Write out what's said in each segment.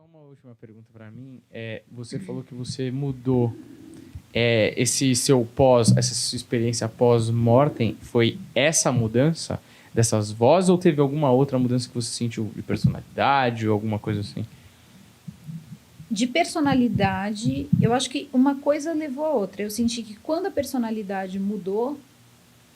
Só uma última pergunta para mim. Você falou que você mudou esse seu essa sua experiência pós-mortem, foi essa mudança dessas vozes ou teve alguma outra mudança que você sentiu de personalidade ou alguma coisa assim? De personalidade, eu acho que uma coisa levou a outra. Eu senti que quando a personalidade mudou,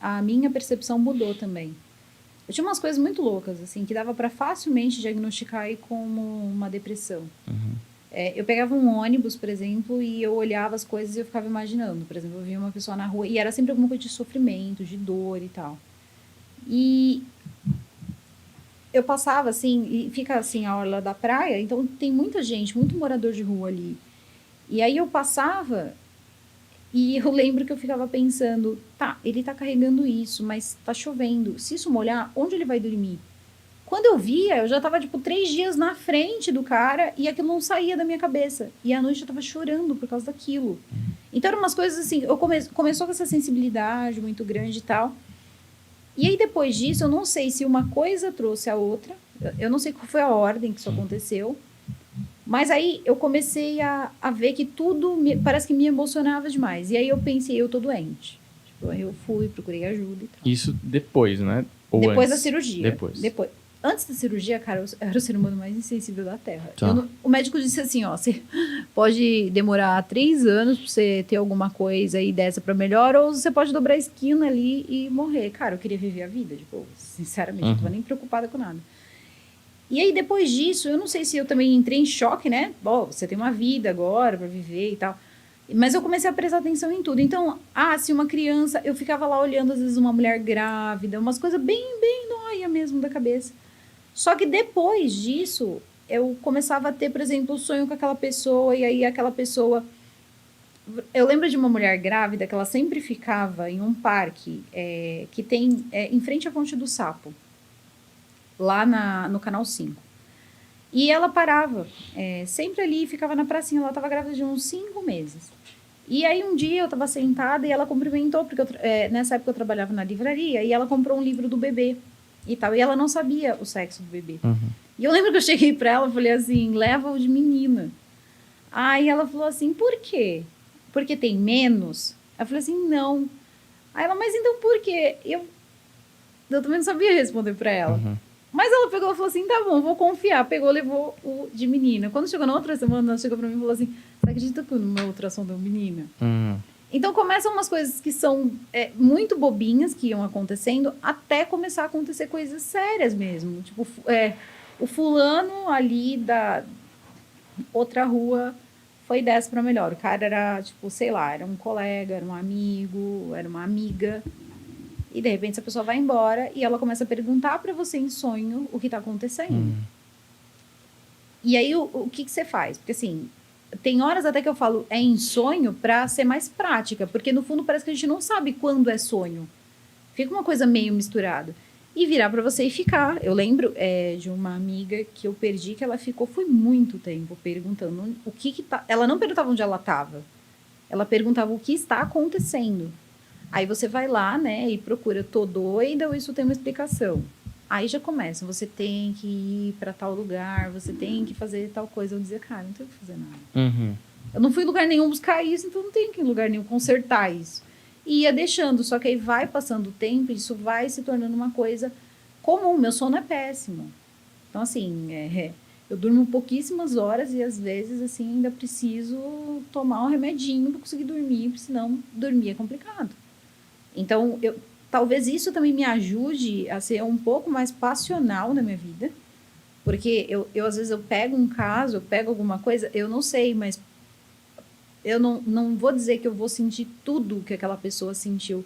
a minha percepção mudou também. Eu tinha umas coisas muito loucas, assim, que dava para facilmente diagnosticar aí como uma depressão. Eu pegava um ônibus, por exemplo, e eu olhava as coisas e eu ficava imaginando. Por exemplo, eu via uma pessoa na rua e era sempre alguma coisa de sofrimento, de dor e tal. E eu passava assim, e fica assim a orla da praia, então tem muita gente, muito morador de rua ali. E aí eu passava e eu lembro que eu ficava pensando, tá, ele tá carregando isso, mas tá chovendo. Se isso molhar, onde ele vai dormir? Quando eu via, eu já tava, tipo, 3 dias na frente do cara e aquilo não saía da minha cabeça. E à noite eu tava chorando por causa daquilo. Então eram umas coisas assim, começou com essa sensibilidade muito grande e tal. E aí depois disso, eu não sei se uma coisa trouxe a outra. Eu não sei qual foi a ordem que isso aconteceu. Mas aí eu comecei a ver que parece que me emocionava demais. E aí eu pensei, eu tô doente. Tipo, aí eu fui, procurei ajuda e tal. Isso depois, né? Ou Depois antes? da cirurgia. Depois. Antes da cirurgia, cara, eu era o ser humano mais insensível da Terra. Tá. O médico disse assim, ó, você pode demorar 3 anos pra você ter alguma coisa aí dessa pra melhor, ou você pode dobrar a esquina ali e morrer. Cara, eu queria viver a vida, tipo, sinceramente, eu não tava nem preocupada com nada. E aí, depois disso, eu não sei se eu também entrei em choque, né? Bom, você tem uma vida agora pra viver e tal. Mas eu comecei a prestar atenção em tudo. Então, se uma criança... Eu ficava lá olhando, às vezes, uma mulher grávida, umas coisas bem nóia mesmo da cabeça. Só que depois disso, eu começava a ter, por exemplo, um sonho com aquela pessoa, e aí aquela pessoa... Eu lembro de uma mulher grávida que ela sempre ficava em um parque que tem em frente à Fonte do Sapo, lá no Canal 5. E ela parava sempre ali, ficava na pracinha. Ela estava grávida de uns 5 meses. E aí um dia eu estava sentada e ela cumprimentou, porque nessa época eu trabalhava na livraria, e ela comprou um livro do bebê e tal. E ela não sabia o sexo do bebê. E eu lembro que eu cheguei para ela e falei assim, leva-o de menina. Aí ela falou assim, por quê? Porque tem menos? Eu falei assim, não. Aí ela, mas então por quê? Eu também não sabia responder para ela. Mas ela pegou e falou assim, tá bom, vou confiar. Pegou, levou o de menina. Quando chegou na outra semana, ela chegou pra mim e falou assim, você acredita que no meu ultrassom deu menina? Então começam umas coisas que são muito bobinhas, que iam acontecendo, até começar a acontecer coisas sérias mesmo. Tipo, o fulano ali da outra rua foi dessa pra melhor. O cara era, tipo, sei lá, era um colega, era um amigo, era uma amiga. E, de repente, essa pessoa vai embora e ela começa a perguntar para você em sonho o que está acontecendo. E aí, o que você faz? Porque, assim, tem horas até que eu falo em sonho para ser mais prática. Porque, no fundo, parece que a gente não sabe quando é sonho. Fica uma coisa meio misturada. E virar para você e ficar. Eu lembro de uma amiga que eu perdi, que ela ficou, foi muito tempo, perguntando o que tá... Ela não perguntava onde ela estava. Ela perguntava o que está acontecendo. Aí você vai lá, né, e procura, tô doida ou isso tem uma explicação? Aí já começa, você tem que ir para tal lugar, você tem que fazer tal coisa. Eu dizia, cara, não tenho que fazer nada. Eu não fui em lugar nenhum buscar isso, então não tenho que ir em lugar nenhum consertar isso. E ia deixando, só que aí vai passando o tempo, isso vai se tornando uma coisa comum. Meu sono é péssimo. Então, assim, eu durmo pouquíssimas horas e, às vezes, assim, ainda preciso tomar um remedinho para conseguir dormir, porque senão dormir é complicado. Então, talvez isso também me ajude a ser um pouco mais passional na minha vida, porque às vezes eu pego um caso, eu pego alguma coisa, eu não sei, mas eu não vou dizer que eu vou sentir tudo que aquela pessoa sentiu,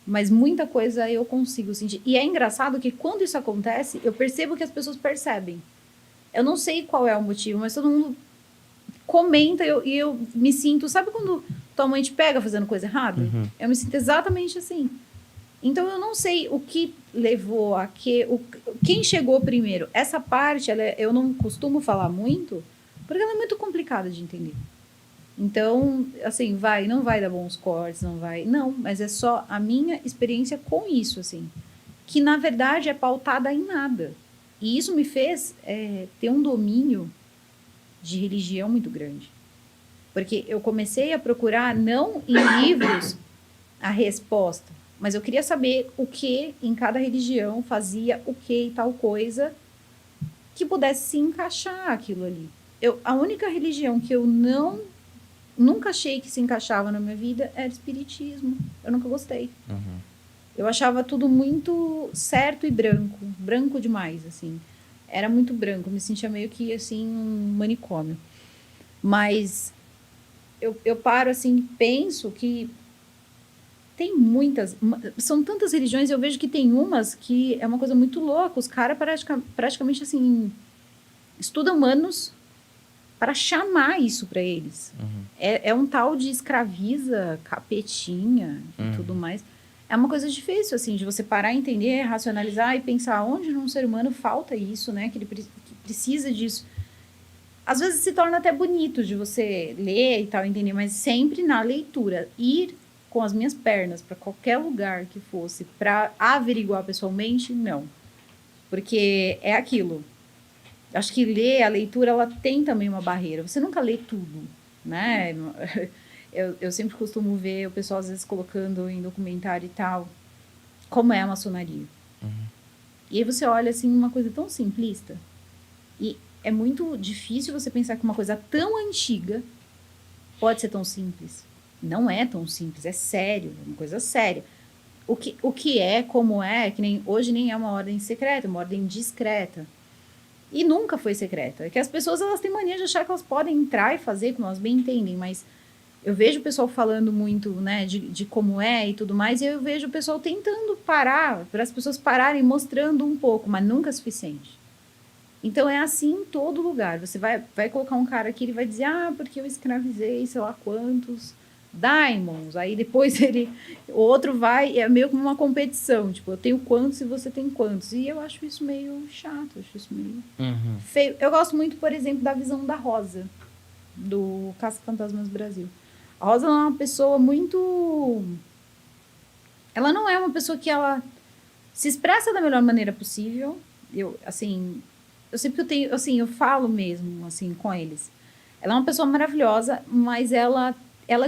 mas muita coisa eu consigo sentir. E é engraçado que quando isso acontece, eu percebo que as pessoas percebem. Eu não sei qual é o motivo, mas todo mundo comenta e eu me sinto... Sabe quando tua mãe te pega fazendo coisa errada? Eu me sinto exatamente assim. Então, eu não sei o que levou a quem chegou primeiro. Essa parte, eu não costumo falar muito, porque ela é muito complicada de entender. Então, assim, não vai dar bons cortes, não vai... Não, mas é só a minha experiência com isso, assim. Que, na verdade, é pautada em nada. E isso me fez ter um domínio de religião muito grande. Porque eu comecei a procurar, não em livros, a resposta, mas eu queria saber o que em cada religião fazia o que e tal coisa que pudesse se encaixar aquilo ali. A única religião que eu nunca achei que se encaixava na minha vida era o espiritismo. Eu nunca gostei. Uhum. Eu achava tudo muito certo e branco demais, assim. Era muito branco, me sentia meio que, assim, um manicômio. Mas eu paro, assim, penso que tem muitas... São tantas religiões, eu vejo que tem umas que é uma coisa muito louca. Os caras praticamente, assim, estudam anos para chamar isso para eles. Uhum. É um tal de escraviza, capetinha e tudo mais. É uma coisa difícil, assim, de você parar, entender, racionalizar e pensar onde num ser humano falta isso, né? Que ele precisa disso. Às vezes se torna até bonito de você ler e tal, entender, mas sempre na leitura. Ir com as minhas pernas para qualquer lugar que fosse para averiguar pessoalmente, não. Porque é aquilo. Acho que a leitura, ela tem também uma barreira. Você nunca lê tudo, né? Eu sempre costumo ver o pessoal, às vezes, colocando em documentário e tal, como é a maçonaria. Uhum. E aí você olha, assim, uma coisa tão simplista. E é muito difícil você pensar que uma coisa tão antiga pode ser tão simples. Não é tão simples, é sério, é uma coisa séria. O que é, como é, que nem hoje nem é uma ordem secreta, é uma ordem discreta. E nunca foi secreta. É que as pessoas, elas têm mania de achar que elas podem entrar e fazer como elas bem entendem, mas eu vejo o pessoal falando muito, né, de como é e tudo mais, e eu vejo o pessoal tentando parar, para as pessoas pararem, mostrando um pouco, mas nunca é suficiente. Então, é assim em todo lugar. Você vai colocar um cara aqui, ele vai dizer, porque eu escravizei sei lá quantos diamonds. Aí depois o outro vai, é meio como uma competição, tipo, eu tenho quantos e você tem quantos. E eu acho isso meio chato, eu acho isso meio feio. Eu gosto muito, por exemplo, da visão da Rosa, do Caça-Fantasmas Brasil. A Rosa é uma pessoa muito... Ela não é uma pessoa que ela se expressa da melhor maneira possível. Eu sempre que eu tenho... Assim, eu falo mesmo, assim, com eles. Ela é uma pessoa maravilhosa, mas ela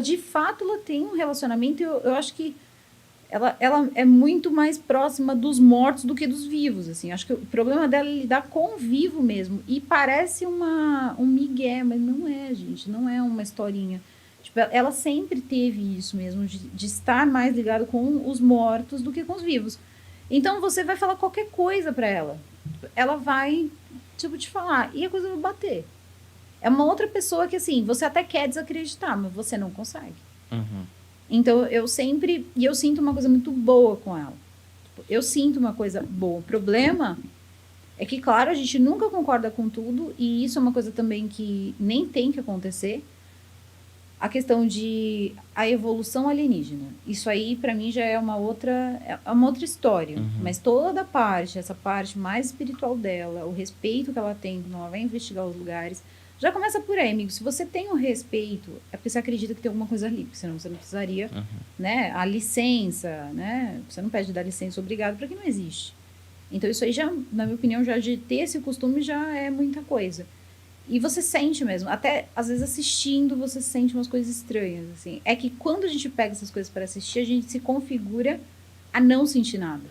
de fato, ela tem um relacionamento... Eu acho que ela é muito mais próxima dos mortos do que dos vivos, assim. Acho que o problema dela é lidar com o vivo mesmo. E parece um migué, mas não é, gente. Não é uma historinha. Tipo, ela sempre teve isso mesmo, de estar mais ligado com os mortos do que com os vivos. Então, você vai falar qualquer coisa para ela. Ela vai, tipo, te falar. E a coisa vai bater. É uma outra pessoa que, assim, você até quer desacreditar, mas você não consegue. Uhum. Então, eu sinto uma coisa muito boa com ela. Eu sinto uma coisa boa. O problema é que, claro, a gente nunca concorda com tudo, e isso é uma coisa também que nem tem que acontecer. A questão a evolução alienígena. Isso aí, para mim, já é uma outra história. Uhum. Mas essa parte mais espiritual dela, o respeito que ela tem quando ela vai investigar os lugares, já começa por aí, amigo. Se você tem o respeito, é porque você acredita que tem alguma coisa ali, porque senão você não precisaria, né? A licença, né? Você não pede dar licença obrigado para que não existe. Então, isso aí já, na minha opinião, já de ter esse costume já é muita coisa. E você sente mesmo, até às vezes assistindo, você sente umas coisas estranhas, assim. É que quando a gente pega essas coisas para assistir, a gente se configura a não sentir nada.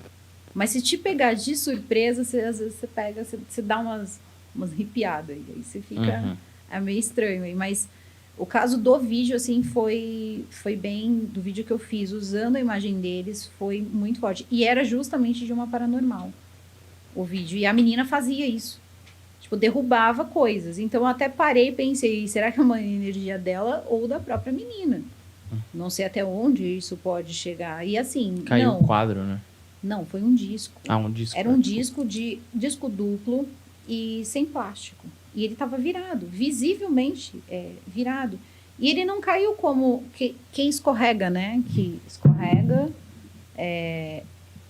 Mas se te pegar de surpresa, às vezes você pega, você dá umas arrepiadas, e aí você fica... É meio estranho, aí. Mas o caso do vídeo, assim, foi bem... Do vídeo que eu fiz, usando a imagem deles, foi muito forte. E era justamente de uma paranormal, o vídeo. E a menina fazia isso. Tipo, derrubava coisas. Então, eu até parei e pensei, será que é uma energia dela ou da própria menina? Não sei até onde isso pode chegar. E assim, caiu o quadro, né? Não, foi um disco. Um disco. Era um disco duplo e sem plástico. E ele estava virado, visivelmente virado. E ele não caiu como quem escorrega, né? Que escorrega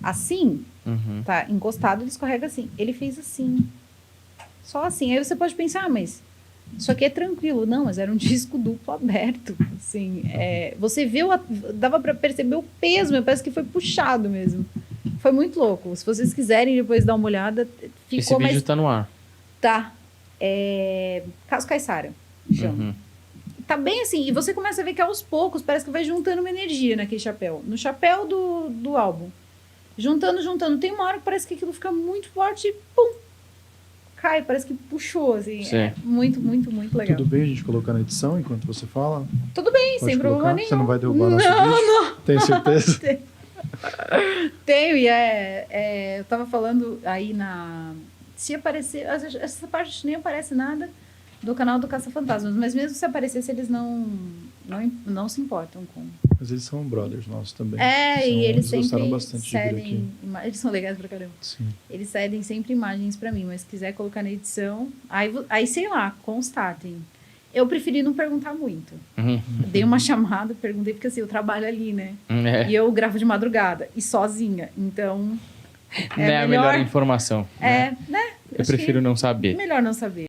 assim, tá encostado, ele escorrega assim. Ele fez assim. Só assim. Aí você pode pensar, mas isso aqui é tranquilo. Não, mas era um disco duplo aberto. Assim, você viu, dava para perceber o peso, parece que foi puxado mesmo. Foi muito louco. Se vocês quiserem depois dar uma olhada, ficou Esse vídeo tá no ar. Tá. Caso Caiçara, chama. Uhum. Tá bem assim, e você começa a ver que aos poucos parece que vai juntando uma energia naquele chapéu. No chapéu do álbum. Juntando. Tem uma hora que parece que aquilo fica muito forte e pum! Cai, parece que puxou, assim. Sim. É muito, muito, muito legal. Tudo bem a gente colocar na edição enquanto você fala? Tudo bem, Pode sem colocar? problema nenhum. Você não vai derrubar nosso Não, vídeo? não. Tem certeza? Tenho, e eu tava falando aí se aparecer, essa parte nem aparece nada do canal do Caça Fantasmas, mas mesmo se aparecesse, eles não se importam com. Mas eles são brothers nossos também. E eles gostaram sempre bastante de vir aqui. cedem. Eles são legais pra caramba. Sim. Eles cedem sempre imagens pra mim, mas se quiser colocar na edição, aí sei lá, constatem. Eu preferi não perguntar muito. Uhum. Dei uma chamada, perguntei, porque assim, eu trabalho ali, né? É. E eu gravo de madrugada e sozinha. Então. Não é a melhor informação. né? Eu prefiro não saber. Melhor não saber.